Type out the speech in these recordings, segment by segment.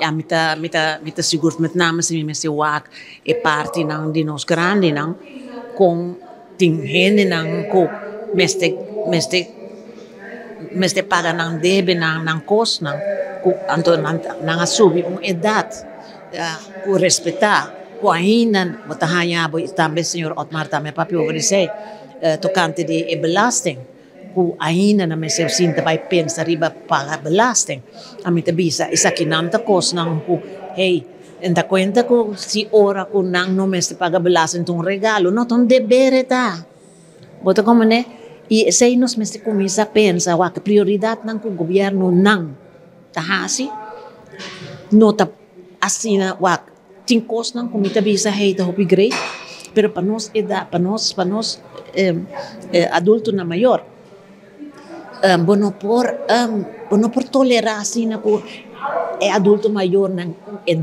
Ja, mita siguro met name si Mr. Wak e parte ng dinos grande ng kung tinghene ng ko meste paga ng debe ng kos ng kung anto ng asubi ang edad ku respeta ku ahinan matahanya bo tambe senyor Otmar tambe papi overise tocante di e belasting ku aina na may sinta by pensa riba paga belasting amita bisa isa kinanta kos ng ku hey enda kwenta ko si ora ko nang no mes paga belasting tong regalo no ton debere ta bota como ne i sei nos mes kumisa pensa wa que prioridad ng ku gobyerno nang tahasi nota asina wa tinkos ng kumita bisa hey to hopi great pero panos panos adulto na mayor bono por tolerasi na po adulto mayor ng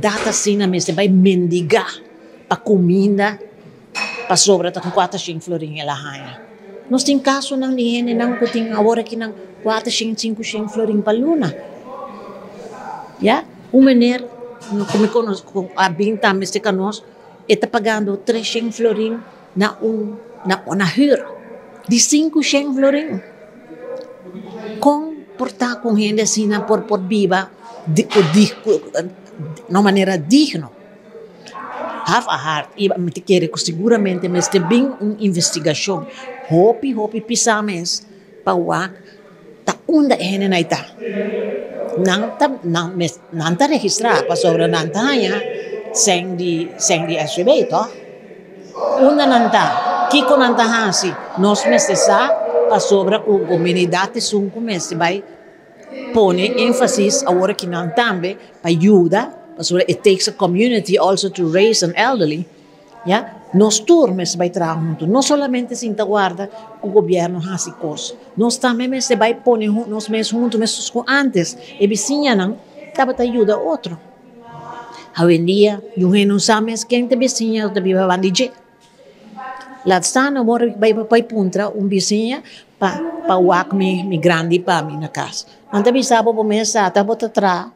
data sina me se vai mendigar pa comida pa sobra ta 400 florin elahaya nos ting kaso ng nihene ng kuting awora kinang 400-500 florin pa luna ya umener no como conosco a binta me se canos está pagando 300 florin na una hyr di 500 florin kung porta kung gente sina por viva de no manera digno have a heart iba me te quiere seguramente me este bem investigação hopi pisames pawa ta unda hene na ita nang ta registra pa sobra nang tanya seng di SBB to una nanta kiko nanta hasi nos meste sa pa sobra ku comunidade sunku meste vai pone emphasis agora que não tambe pa ajuda pa sobra it takes a community also to raise an elderly ya nos turmes vai trabalhar junto não solamente sinta guarda o governo hasi cos nós também meste vai pone nos mes junto mes com antes e vizinha não tava ajuda outro hoje em dia não sabes quem te vizinha te viva bandije Laat agora vai puntra vizinha pa wak mi grande pa mi na casa. Anta bisabo po mesa ta bota tra